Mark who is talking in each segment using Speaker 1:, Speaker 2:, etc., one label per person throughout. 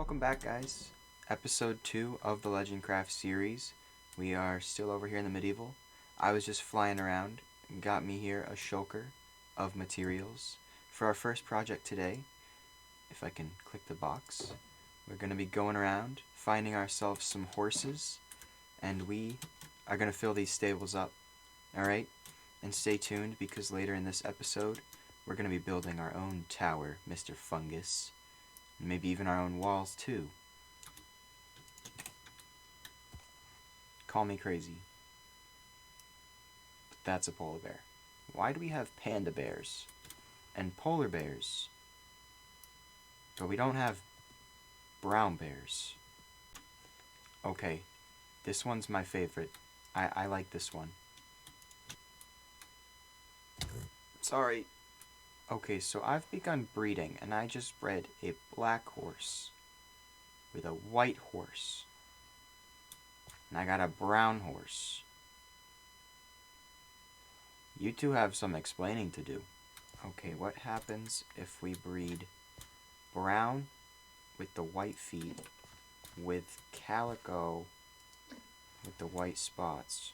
Speaker 1: Welcome back, guys. Episode 2 of the LegendCraft series. We are still over here in the medieval. I was just flying around and got me here a shulker of materials. For our first project today, if I can click the box, we're going to be going around, finding ourselves some horses, and we are going to fill these stables up. Alright? And stay tuned because later in this episode, we're going to be building our own tower, Mr. Fungus. And maybe even our own walls, too. Call me crazy. But that's a polar bear. Why do we have panda bears and polar bears, but we don't have brown bears? Okay, this one's my favorite. I like this one. Sorry. Okay, so I've begun breeding, and I just bred a black horse with a white horse. And I got a brown horse. You two have some explaining to do. Okay, what happens if we breed brown with the white feet with calico with the white spots?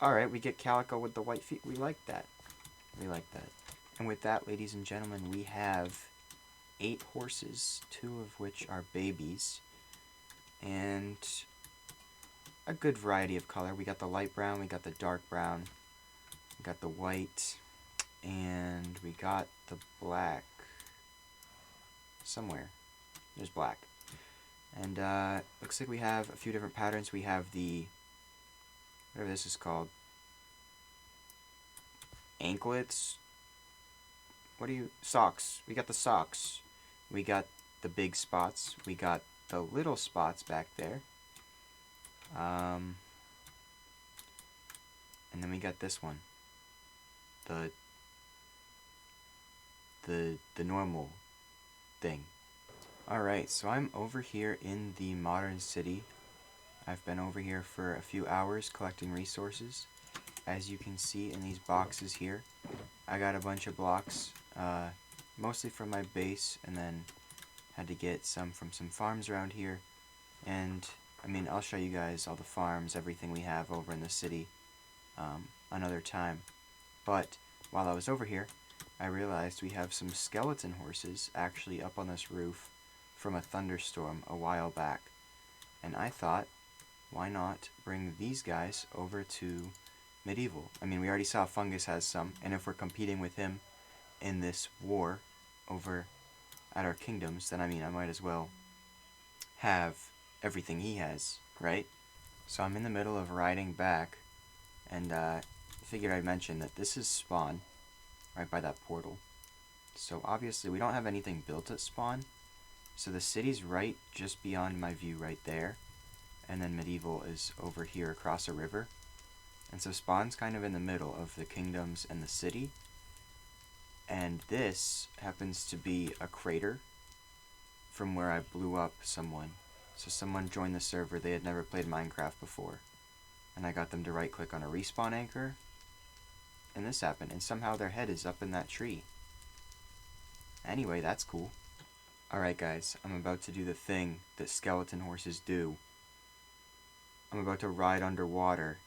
Speaker 1: Alright, we get calico with the white feet. We like that. We like that. And with that, ladies and gentlemen, we have 8 horses, 2 of which are babies, and a good variety of color. We got the light brown, we got the dark brown, we got the white, and we got the black. Somewhere. There's black. And looks like we have a few different patterns. We have the, whatever this is called, anklets. Socks. We got the socks. We got the big spots. We got the little spots back there. And then we got this one. The normal thing. Alright, so I'm over here in the modern city. I've been over here for a few hours collecting resources. As you can see in these boxes here, I got a bunch of blocks. Mostly from my base, and then had to get some from some farms around here. And I mean, I'll show you guys all the farms, everything we have over in the city another time. But while I was over here, I realized we have some skeleton horses actually up on this roof from a thunderstorm a while back. And I thought, why not bring these guys over to medieval? I mean, we already saw Fungus has some, and if we're competing with him in this war over at our kingdoms, then I mean, I might as well have everything he has, right? So I'm in the middle of riding back, and figured I'd mention that this is spawn, right by that portal. So obviously we don't have anything built at spawn, so the city's right just beyond my view right there, and then medieval is over here across a river. And so spawn's kind of in the middle of the kingdoms and the city. And this happens to be a crater from where I blew up someone. So someone joined the server, they had never played Minecraft before. And I got them to right click on a respawn anchor. And this happened, and somehow their head is up in that tree. Anyway, that's cool. Alright guys, I'm about to do the thing that skeleton horses do. I'm about to ride underwater.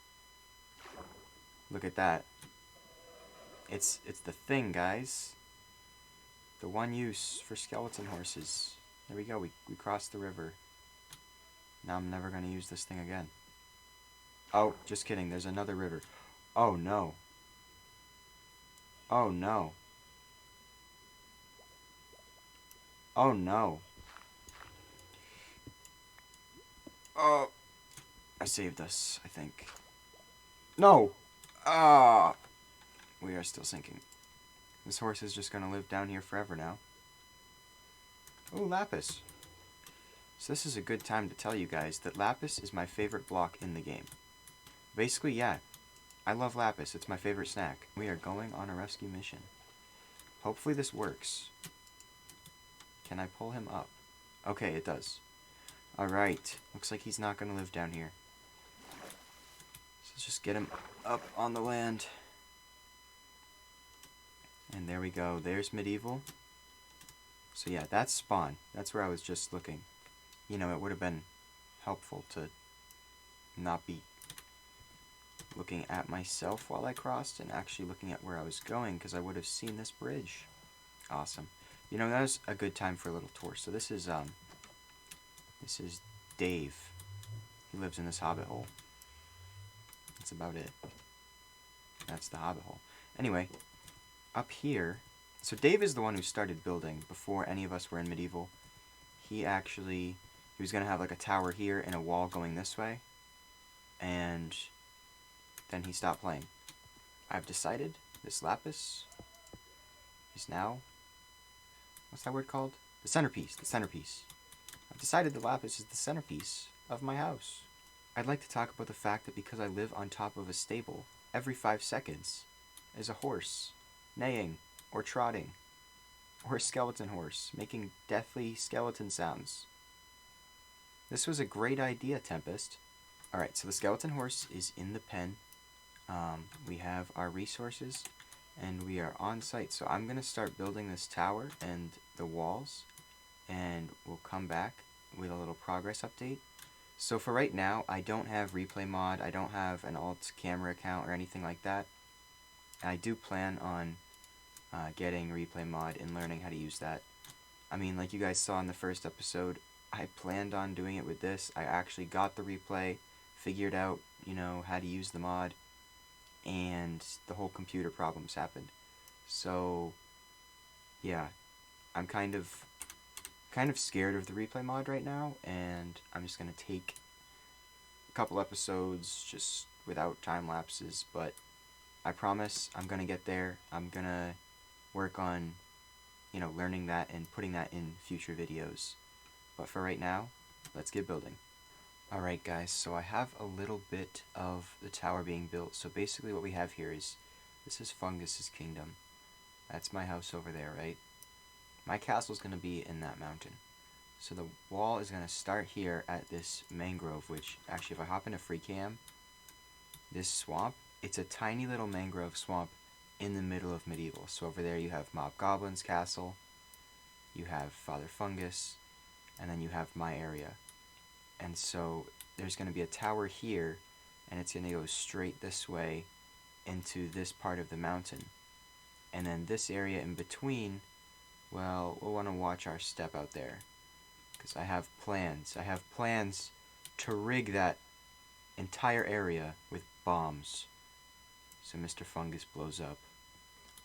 Speaker 1: Look at that. It's the thing, guys. The one use for skeleton horses. There we go, we crossed the river. Now I'm never going to use this thing again. Oh, just kidding, there's another river. Oh no. Oh no. Oh no. Oh. I saved us, I think. No! Ah! We are still sinking. This horse is just going to live down here forever now. Oh, lapis. So this is a good time to tell you guys that lapis is my favorite block in the game. Basically, yeah. I love lapis. It's my favorite snack. We are going on a rescue mission. Hopefully this works. Can I pull him up? Okay, it does. Alright. Looks like he's not going to live down here. So let's just get him up on the land. And there we go. There's medieval. So yeah, that's spawn. That's where I was just looking. you know, it would have been helpful to not be looking at myself while I crossed and actually looking at where I was going, because I would have seen this bridge. Awesome. You know, that was a good time for a little tour. So this is Dave. He lives in this hobbit hole. That's about it. That's the hobbit hole. Anyway, up here, so Dave is the one who started building before any of us were in medieval. He was going to have like a tower here and a wall going this way, and then he stopped playing. I've decided this lapis is now, what's that word called? The centerpiece. I've decided the lapis is the centerpiece of my house. I'd like to talk about the fact that because I live on top of a stable, every 5 seconds is a horse neighing or trotting, or a skeleton horse making deathly skeleton sounds. This was a great idea, Tempest. Alright, so the skeleton horse is in the pen. We have our resources, and we are on site. So I'm going to start building this tower and the walls, and we'll come back with a little progress update. So for right now, I don't have replay mod, I don't have an alt camera account or anything like that. I do plan on getting replay mod and learning how to use that. I mean, like you guys saw in the first episode, I planned on doing it with this. I actually got the replay, figured out, you know, how to use the mod, and the whole computer problems happened. So, yeah, I'm kind of scared of the replay mod right now, and I'm just gonna take a couple episodes just without time lapses, but I promise I'm gonna get there. I'm gonna work on, you know, learning that and putting that in future videos. But for right now, let's get building. Alright guys, so I have a little bit of the tower being built. So basically what we have here is, this is Fungus's kingdom. That's my house over there, right? My castle's going to be in that mountain. So the wall is going to start here at this mangrove, which actually if I hop into free cam, this swamp, it's a tiny little mangrove swamp in the middle of medieval. So over there you have Mob Goblin's castle, you have Father Fungus, and then you have my area. And so there's going to be a tower here, and it's going to go straight this way into this part of the mountain. And then this area in between, well, we'll want to watch our step out there, because I have plans. I have plans to rig that entire area with bombs, so Mr. Fungus blows up.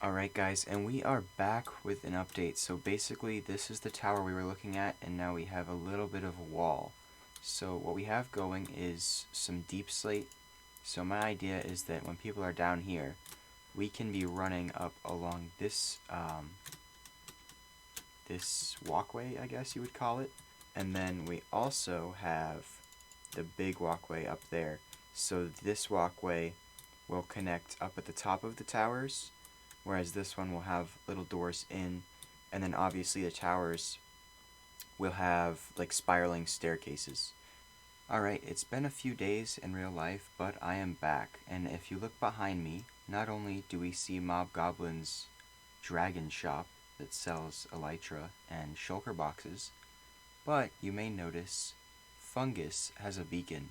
Speaker 1: Alright guys, and we are back with an update. So basically this is the tower we were looking at, and now we have a little bit of a wall. So what we have going is some deep slate. So my idea is that when people are down here, we can be running up along this this walkway, I guess you would call it. And then we also have the big walkway up there. So this walkway will connect up at the top of the towers, whereas this one will have little doors in, and then obviously the towers will have like spiraling staircases. Alright, it's been a few days in real life, but I am back, and if you look behind me, not only do we see Mob Goblin's dragon shop that sells elytra and shulker boxes, but you may notice Fungus has a beacon,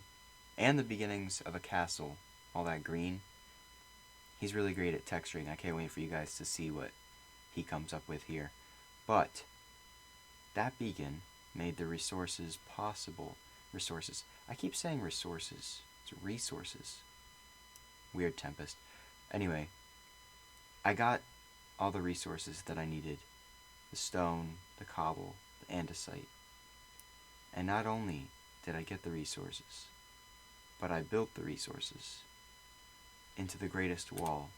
Speaker 1: and the beginnings of a castle, all that green. He's really great at texturing. I can't wait for you guys to see what he comes up with here. But that beacon made the resources possible. Resources. I keep saying resources. It's resources. Weird Tempest. Anyway, I got all the resources that I needed. The stone, the cobble, the andesite. And not only did I get the resources, but I built the resources into the greatest wall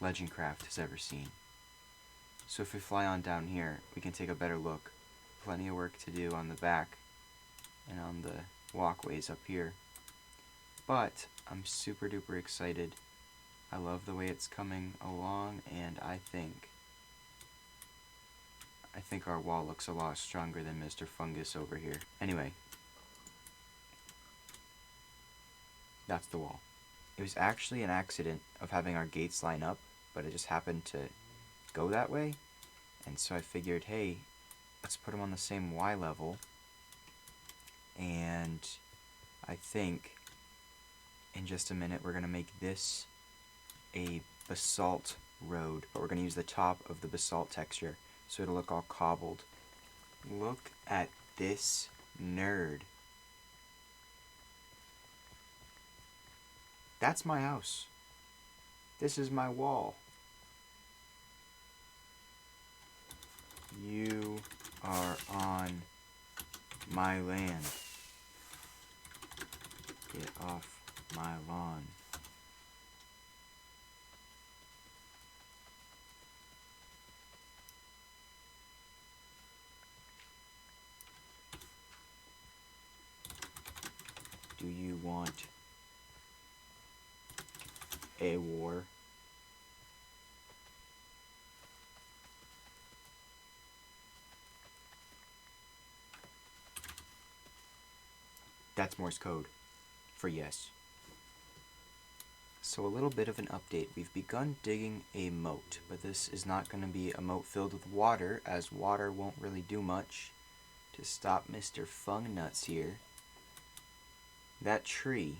Speaker 1: LegendCraft has ever seen. So if we fly on down here, we can take a better look. Plenty of work to do on the back and on the walkways up here. But I'm super duper excited. I love the way it's coming along, and I think our wall looks a lot stronger than Mr. Fungus over here. Anyway, that's the wall. It was actually an accident of having our gates line up, but it just happened to go that way. And so I figured, hey, let's put them on the same Y level, And I think in just a minute we're going to make this a basalt road, but we're going to use the top of the basalt texture so it'll look all cobbled. Look at this nerd. That's my house. This is my wall. You are on my land. Get off my lawn. Do you want a war? That's Morse code for yes. So a little bit of an update. We've begun digging a moat, but this is not going to be a moat filled with water, as water won't really do much to stop Mr. Fungnuts here. That tree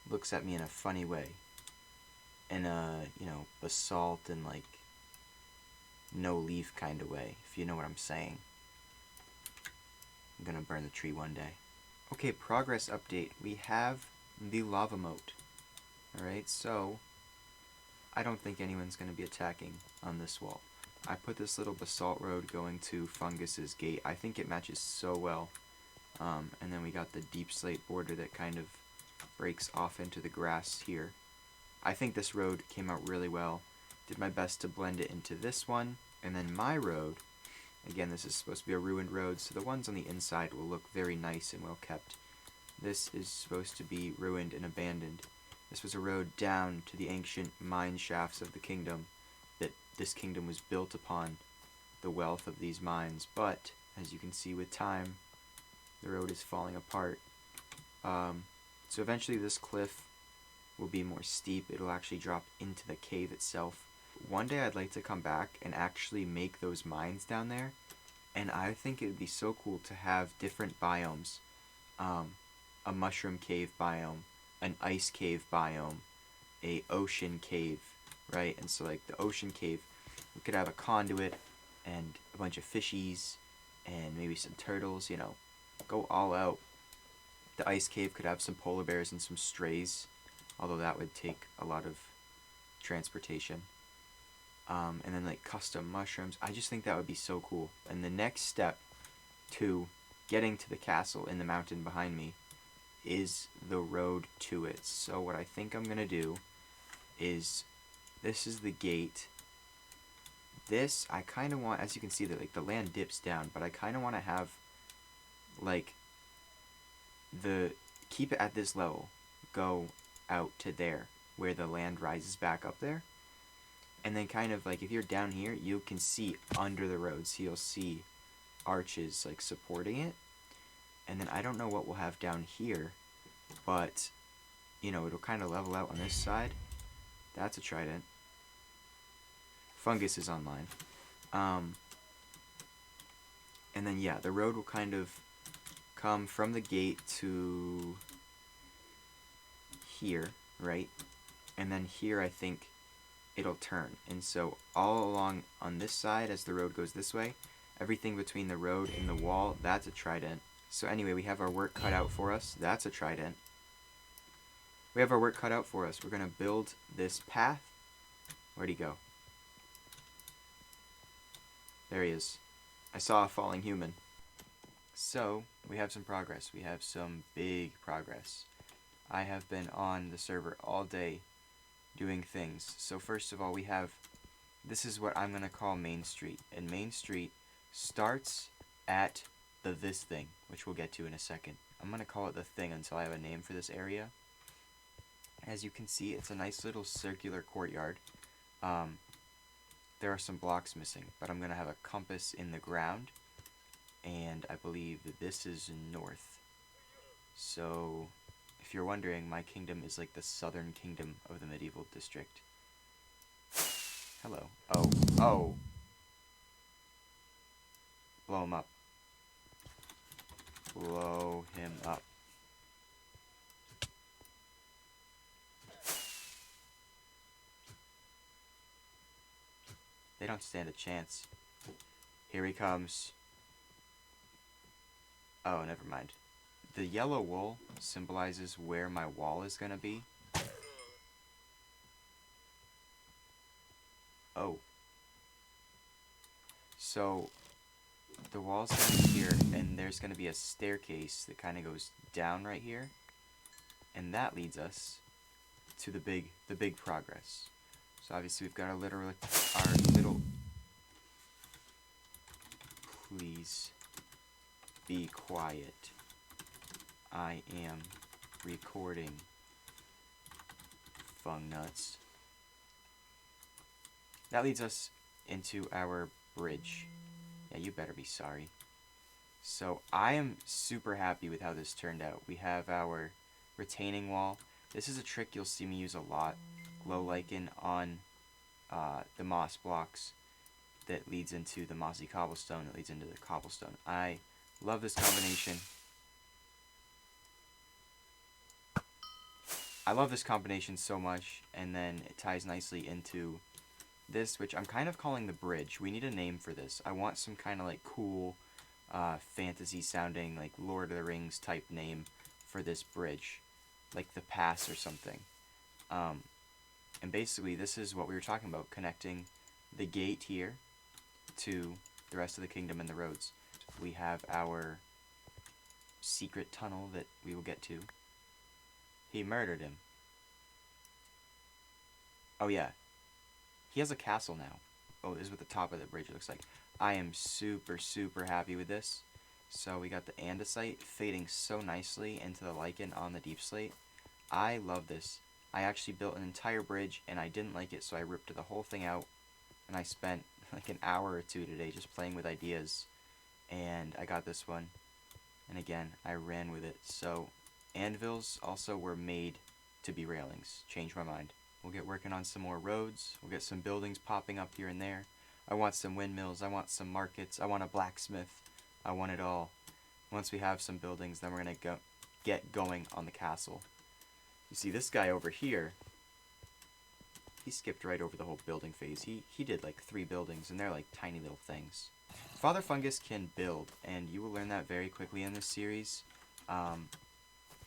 Speaker 1: looks at me in a funny way. In a, basalt and like no leaf kind of way, if you know what I'm saying. I'm gonna burn the tree one day. Okay, progress update. We have the lava moat. Alright, so I don't think anyone's gonna be attacking on this wall. I put this little basalt road going to Fungus's gate. I think it matches so well. And then we got the deep slate border that kind of breaks off into the grass here. I think this road came out really well. Did my best to blend it into this one. And then my road, again, this is supposed to be a ruined road, so the ones on the inside will look very nice and well kept. This is supposed to be ruined and abandoned. This was a road down to the ancient mine shafts of the kingdom, that this kingdom was built upon the wealth of these mines. But, as you can see with time, the road is falling apart. So eventually this cliff will be more steep. It'll actually drop into the cave itself. One day I'd like to come back and actually make those mines down there, and I think it would be so cool to have different biomes. A mushroom cave biome, an ice cave biome, a ocean cave, right? And so like the ocean cave, we could have a conduit and a bunch of fishies and maybe some turtles, go all out. The ice cave could have some polar bears and some strays, although that would take a lot of transportation. And then like custom mushrooms. I just think that would be so cool. And the next step to getting to the castle in the mountain behind me is the road to it. So what I think I'm gonna do is, this is the gate. This, I kind of want, as you can see, that like the land dips down, but I kind of want to have like keep it at this level, go out to there where the land rises back up there, and then kind of like if you're down here, you can see under the road, so you'll see arches like supporting it. And then I don't know what we'll have down here, but it'll kind of level out on this side. That's a trident. Fungus is online. And then yeah, the road will kind of come from the gate to here, right? And then here I think it'll turn. And so all along on this side, as the road goes this way, everything between the road and the wall, that's a trident. So anyway, we have our work cut out for us. That's a trident. We have our work cut out for us. We're going to build this path. Where'd he go? There he is. I saw a falling human. So, we have some progress. We have some big progress. I have been on the server all day doing things. So first of all, we have, this is what I'm going to call Main Street. And Main Street starts at this thing, which we'll get to in a second. I'm going to call it the thing until I have a name for this area. As you can see, it's a nice little circular courtyard. There are some blocks missing, but I'm going to have a compass in the ground. And I believe that this is north. So, if you're wondering, my kingdom is like the southern kingdom of the medieval district. Hello. Oh. Blow him up. blow him up. They don't stand a chance. Here he comes. Oh, never mind. The yellow wool symbolizes where my wall is going to be. Oh. So, the wall's going to be here, and there's going to be a staircase that kind of goes down right here. And that leads us to the big progress. So obviously we've got our little... Please be quiet. I am recording. Fung nuts. That leads us into our bridge. Yeah, you better be sorry. So I am super happy with how this turned out. We have our retaining wall. This is a trick you'll see me use a lot. Glow lichen on the moss blocks that leads into the mossy cobblestone, that leads into the cobblestone. I love this combination. I love this combination so much, and then it ties nicely into this, which I'm kind of calling the bridge. We need a name for this. I want some kind of like cool fantasy sounding, like Lord of the Rings type name for this bridge, like the pass or something. And basically this is what we were talking about, connecting the gate here to the rest of the kingdom and the roads. We have our secret tunnel that we will get to. He murdered him. Oh yeah, he has a castle now. Oh, this is what the top of the bridge looks like. I am super happy with this. So we got the andesite fading so nicely into the lichen on the deep slate. I love this. I actually built an entire bridge and I didn't like it, so I ripped the whole thing out, and I spent like an hour or two today just playing with ideas, and I got this one, and again I ran with it. So anvils also were made to be railings. Changed my mind. We'll get working on some more roads. We'll get some buildings popping up here and there. I want some windmills. I want some markets. I want a blacksmith. I want it all. Once we have some buildings, then we're going to get going on the castle. You see, this guy over here, he skipped right over the whole building phase. He did like 3 buildings, and they're like tiny little things. Father Fungus can build, and you will learn that very quickly in this series.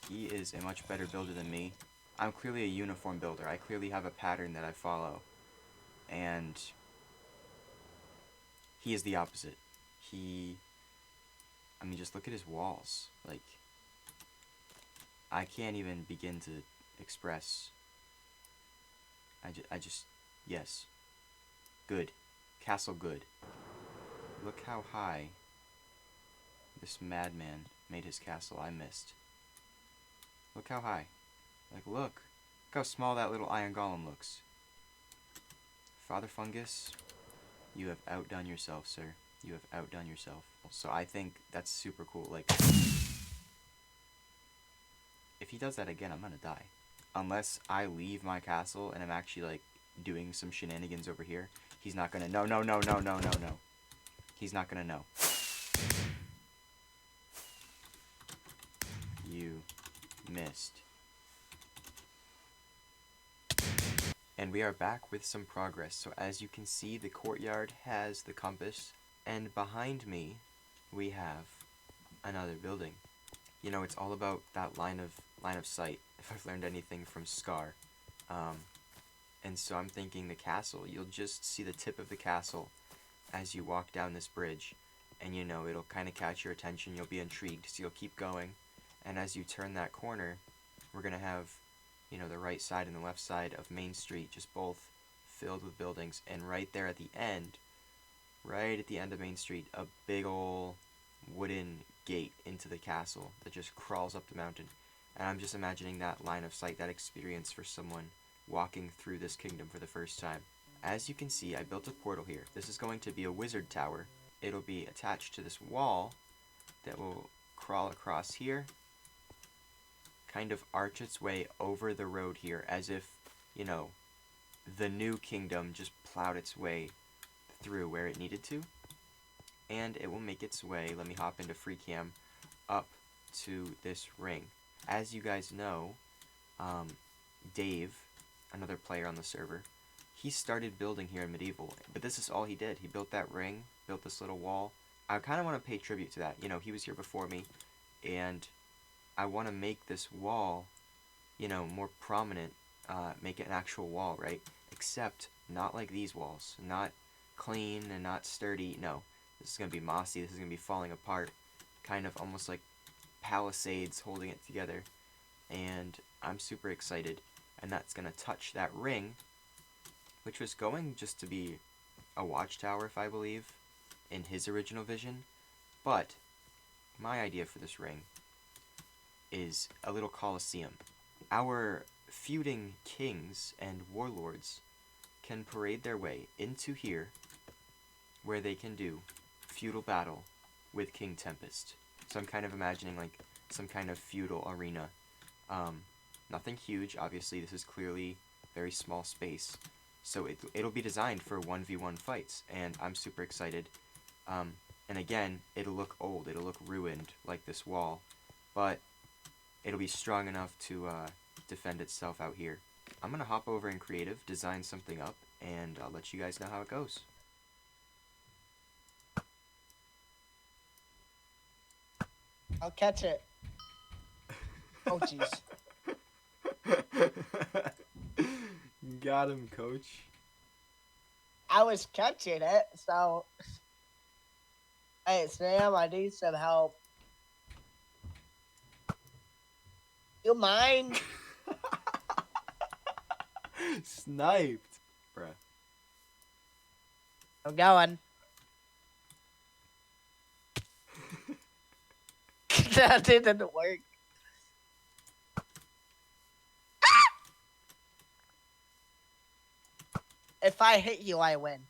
Speaker 1: He is a much better builder than me. I'm clearly a uniform builder. I clearly have a pattern that I follow. And he is the opposite. I mean, just look at his walls. Like, I can't even begin to express. Yes. Good. Castle good. Look how high this madman made his castle. I missed. Look how high. Like, look how small that little iron golem looks. Father Fungus, you have outdone yourself, sir. You have outdone yourself. So I think that's super cool. Like, if he does that again, I'm gonna die. Unless I leave my castle and I'm actually, like, doing some shenanigans over here, he's not gonna... No. He's not gonna know. You missed. And we are back with some progress. So as you can see, the courtyard has the compass, and behind me we have another building. You know, it's all about that line of sight, if I've learned anything from Scar. And so I'm thinking the castle, you'll just see the tip of the castle as you walk down this bridge, and you know, it'll kind of catch your attention, you'll be intrigued, so you'll keep going, and as you turn that corner, we're going to have, you know, the right side and the left side of Main Street just both filled with buildings, and right there at the end of Main Street, a big ol' wooden gate into the castle that just crawls up the mountain. And I'm just imagining that line of sight, that experience for someone walking through this kingdom for the first time. As you can see, I built a portal here. This is going to be a wizard tower. It'll be attached to this wall that will crawl across here, kind of arch its way over the road here, as if, you know, the new kingdom just plowed its way through where it needed to. And it will make its way, let me hop into free cam, up to this ring. As you guys know, Dave, another player on the server, he started building here in Medieval, but this is all he did. He built that ring, built this little wall. I kind of want to pay tribute to that. You know, he was here before me, and I want to make this wall, you know, more prominent, make it an actual wall, right? Except not like these walls, not clean and not sturdy. No, this is going to be mossy, this is going to be falling apart, kind of almost like palisades holding it together, and I'm super excited. And that's going to touch that ring, which was going just to be a watchtower, if I believe, in his original vision. But my idea for this ring is a little coliseum. Our feuding kings and warlords can parade their way into here, where they can do feudal battle with King Tempest. So I'm kind of imagining like some kind of feudal arena. Nothing huge, obviously. This is clearly very small space, so it'll be designed for 1v1 fights, and I'm super excited. And again, it'll look old, it'll look ruined like this wall, but it'll be strong enough to defend itself out here. I'm gonna hop over in creative, design something up, and I'll let you guys know how it goes.
Speaker 2: I'll catch it. Oh, jeez.
Speaker 1: Got him, coach.
Speaker 2: I was catching it, so... Hey, Sam, I need some help. You mind?
Speaker 1: Sniped, bruh.
Speaker 2: I'm going. That didn't work. If I hit you, I win.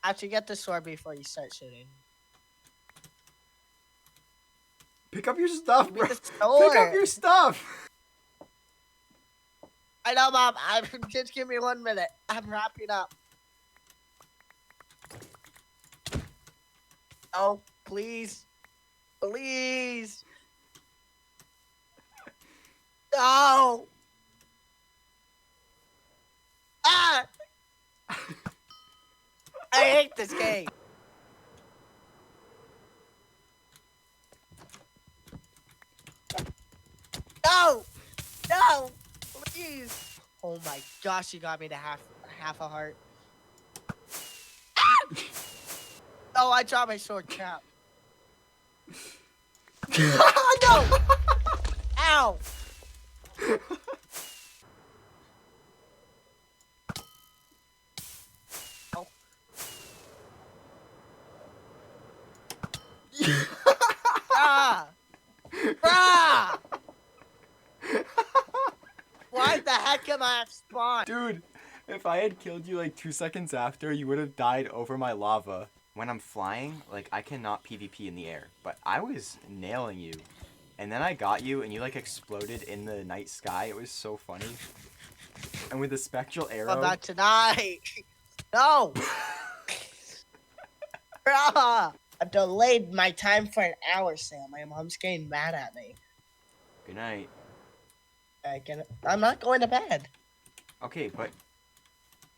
Speaker 2: Actually, get the sword before you start shooting.
Speaker 1: Pick up your stuff, bro. Pick
Speaker 2: Sword.
Speaker 1: up your stuff.
Speaker 2: I know, Mom. Just give me 1 minute. I'm wrapping up. Oh, please. Please. No. Ah! I hate this game. No! No! Please! Oh my gosh, you got me to half a heart. Ah! Oh, I dropped my sword. Crap. No! Ow! Oh. Ah! Ah! Why the heck am I at spawn?
Speaker 1: Dude, if I had killed you like 2 seconds after, you would have died over my lava. When I'm flying, like, I cannot PvP in the air, but I was nailing you. And then I got you, and you, like, exploded in the night sky. It was so funny. And with the spectral arrow...
Speaker 2: Oh, not tonight. No! Bruh! I delayed my time for an hour, Sam. My mom's getting mad at me.
Speaker 1: Good night.
Speaker 2: I'm not going to bed.
Speaker 1: Okay, but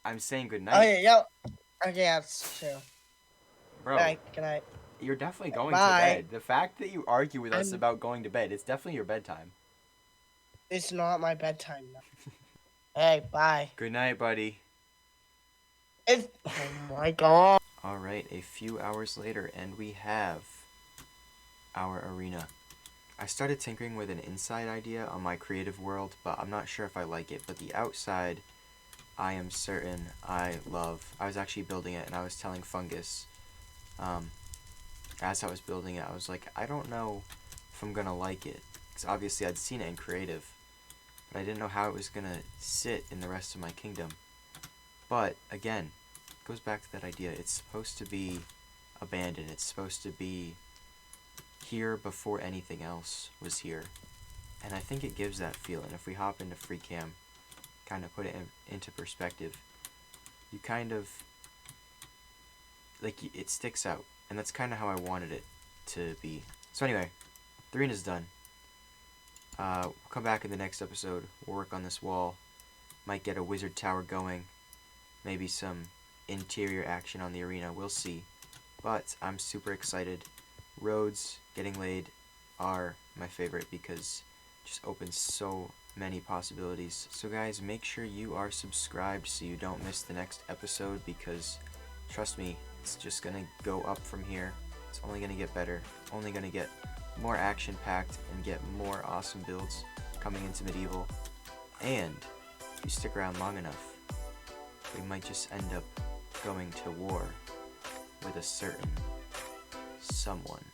Speaker 1: I'm saying good night.
Speaker 2: Oh, yeah, yo. Okay, that's true.
Speaker 1: Bro,
Speaker 2: good night.
Speaker 1: You're definitely going
Speaker 2: Bye.
Speaker 1: to bed. The fact that you argue with us about going to bed, it's definitely your bedtime.
Speaker 2: It's not my bedtime now. Hey, bye.
Speaker 1: Good night, buddy.
Speaker 2: Oh my god.
Speaker 1: Alright, a few hours later, and we have our arena. I started tinkering with an inside idea on my creative world, but I'm not sure if I like it. But the outside, I am certain I love. I was actually building it, and I was telling Fungus, as I was building it, I was like, I don't know if I'm gonna like it. Because obviously I'd seen it in creative, but I didn't know how it was gonna sit in the rest of my kingdom. But, again, it goes back to that idea. It's supposed to be abandoned. It's supposed to be here before anything else was here. And I think it gives that feeling. If we hop into free cam, kind of put it into perspective, you kind of, like, it sticks out. And that's kind of how I wanted it to be. So anyway, the arena's done. We'll come back in the next episode. We'll work on this wall. Might get a wizard tower going. Maybe some interior action on the arena. We'll see. But I'm super excited. Roads getting laid are my favorite because it just opens so many possibilities. So guys, make sure you are subscribed so you don't miss the next episode, because trust me, it's just gonna go up from here. It's only gonna get better, only gonna get more action packed and get more awesome builds coming into Medieval. And if you stick around long enough, we might just end up going to war with a certain someone.